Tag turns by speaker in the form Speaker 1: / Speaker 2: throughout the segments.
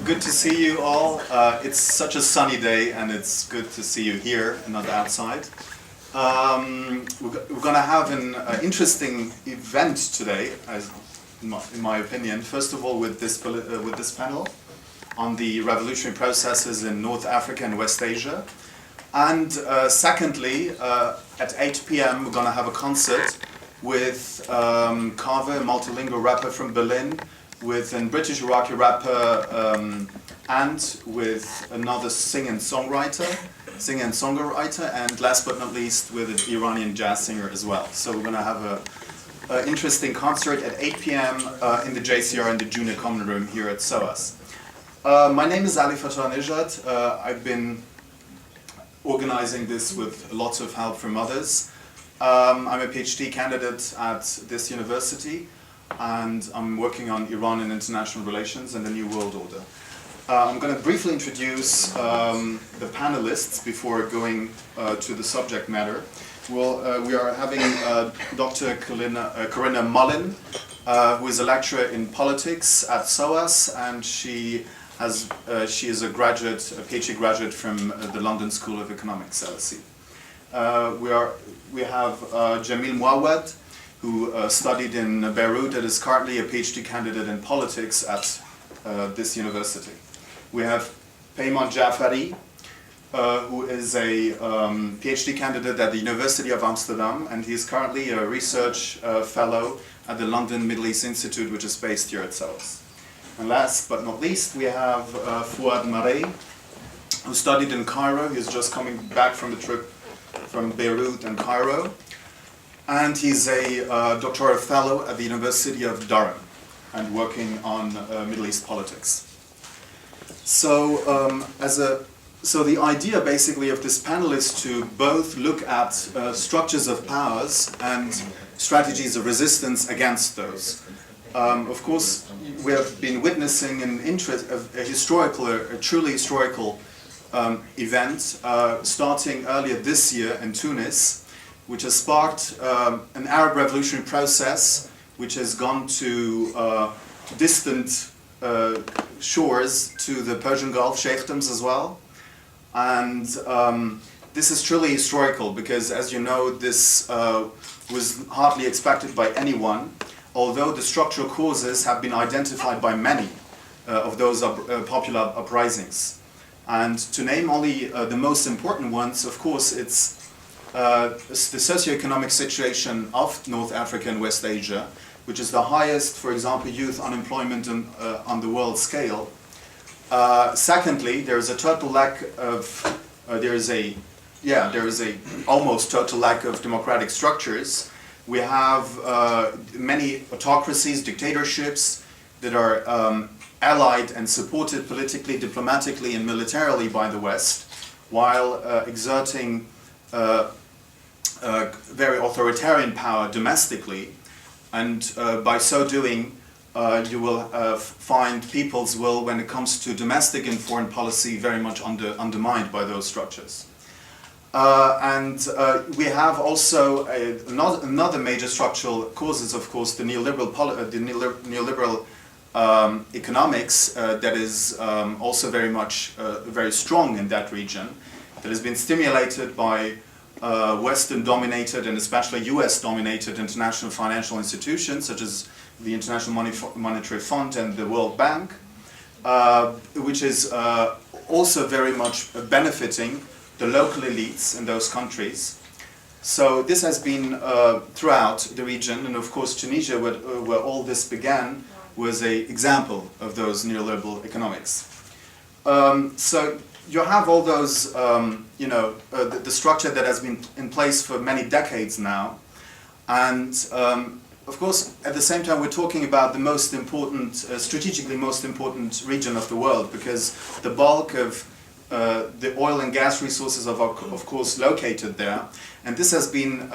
Speaker 1: good to see you all. It's such a sunny day and it's good to see you here and not outside. We're going to have an interesting event today, in my opinion. First of all, with this panel on the revolutionary processes in North Africa and West Asia. And secondly, at 8 p.m. we're going to have a concert with Carver, a multilingual rapper from Berlin, with a British Iraqi rapper, and with another singer and songwriter, and last but not least with an Iranian jazz singer as well. So we're going to have an interesting concert at 8 p.m. In the JCR in the Junior Common Room here at SOAS. My name is Fathollah-Nejad. I've been organizing this with lots of help from others. I'm a PhD candidate at this university, and I'm working on Iran and international relations and the New World Order. I'm going to briefly introduce the panelists before going to the subject matter. Well, we are having Dr. Corinna Mullin, who is a lecturer in politics at SOAS, and she is a PhD graduate from the London School of Economics, LSE. We have Jamil Mouawad, who studied in Beirut and is currently a PhD candidate in politics at this university. We have Peyman Jafari, who is a PhD candidate at the University of Amsterdam, and he is currently a research fellow at the London Middle East Institute, which is based here at SOAS. And last but not least, we have Fouad Marey, who studied in Cairo. He's just coming back from the trip from Beirut and Cairo. And he's a doctoral fellow at the University of Durham and working on Middle East politics. So, so the idea basically of this panel is to both look at structures of powers and strategies of resistance against those. Of course, we have been witnessing a truly historical event starting earlier this year in Tunis, which has sparked an Arab revolutionary process which has gone to distant shores to the Persian Gulf, Sheikdoms as well. And this is truly historical because, as you know, this was hardly expected by anyone, although the structural causes have been identified by many of those popular uprisings. And to name only the most important ones, of course, it's the socioeconomic situation of North Africa and West Asia, which is the highest, for example, youth unemployment on the world scale. Secondly, there is a total lack of, there is a almost total lack of democratic structures. We have many autocracies, dictatorships that are allied and supported politically, diplomatically, and militarily by the West, while exerting very authoritarian power domestically, and by so doing you will find people's will when it comes to domestic and foreign policy very much undermined by those structures. We have also another major structural causes, of course, the neoliberal economics that is also very much very strong in that region, that has been stimulated by Western-dominated and especially US-dominated international financial institutions such as the International Monetary Fund and the World Bank, which is also very much benefiting the local elites in those countries. So this has been throughout the region, and of course Tunisia, where all this began, was an example of those neoliberal economics. So you have all those, the structure that has been in place for many decades now, and of course, at the same time, we're talking about the most important, strategically most important region of the world, because the bulk of the oil and gas resources are, of course, located there. And this has been,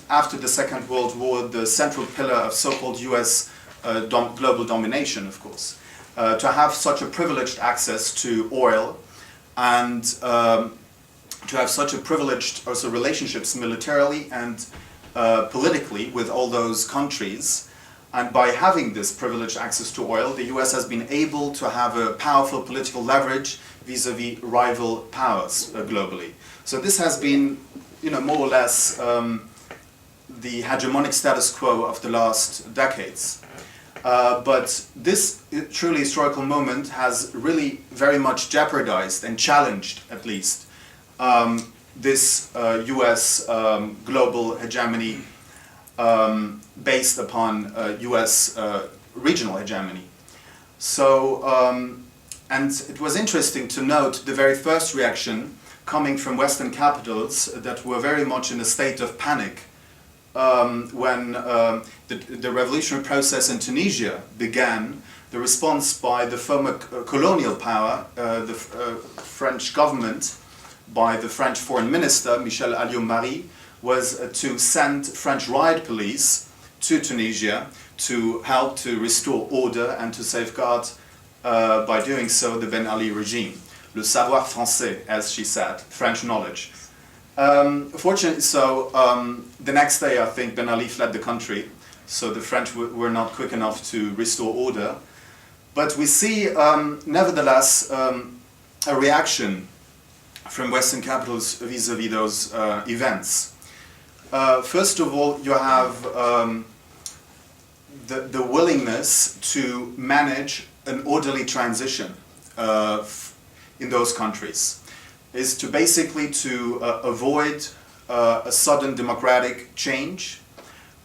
Speaker 1: after the Second World War, the central pillar of so-called US global domination, of course. To have such a privileged access to oil and to have such a privileged also relationships militarily and politically with all those countries, And by having this privileged access to oil, the US has been able to have a powerful political leverage vis-à-vis rival powers globally. So this has been, more or less the hegemonic status quo of the last decades. But this truly historical moment has really very much jeopardized and challenged, at least, this US global hegemony based upon US regional hegemony. So, and it was interesting to note the very first reaction coming from Western capitals that were very much in a state of panic when the revolutionary process in Tunisia began. The response by the former colonial power, the French government, by the French foreign minister, Michel Alliot-Marie, was to send French riot police to Tunisia to help to restore order and to safeguard, by doing so, the Ben Ali regime. Le savoir français, as she said, French knowledge. Fortunately, so the next day, I think, Ben Ali fled the country, so the French were not quick enough to restore order. But we see, nevertheless, a reaction from Western capitals vis-à-vis those events. First of all, you have the willingness to manage an orderly transition in those countries, is to basically to avoid a sudden democratic change.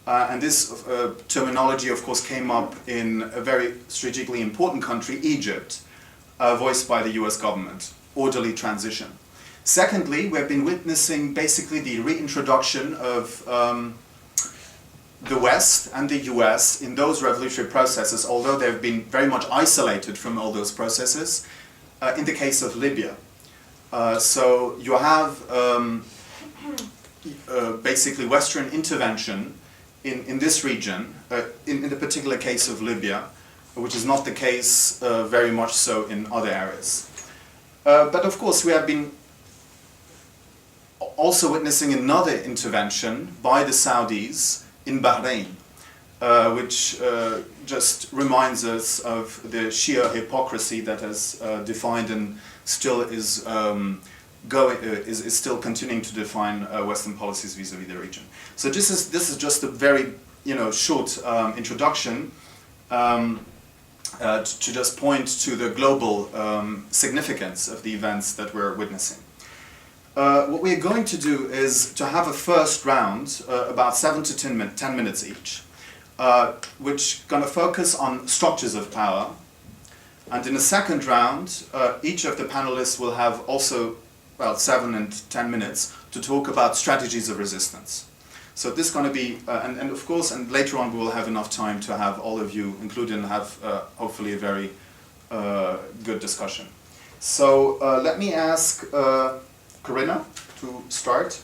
Speaker 1: And this terminology, of course, came up in a very strategically important country, Egypt, voiced by the US government, orderly transition. Secondly, we have been witnessing basically the reintroduction of the West and the US in those revolutionary processes, although they've been very much isolated from all those processes, in the case of Libya. So you have basically Western intervention in this region, in the particular case of Libya, which is not the case very much so in other areas. But of course we have been also witnessing another intervention by the Saudis in Bahrain, which just reminds us of the sheer hypocrisy that has defined and still is still continuing to define Western policies vis-à-vis the region. So this is just a very short introduction to just point to the global significance of the events that we're witnessing. What we're going to do is to have a first round, about 7 to 10 minutes each, which going to focus on structures of power. And in the second round, each of the panelists will have also, 7 and 10 minutes to talk about strategies of resistance. So this is going to be, and of course, and later on we will have enough time to have all of you included and have hopefully a very good discussion. So let me ask Corinna to start.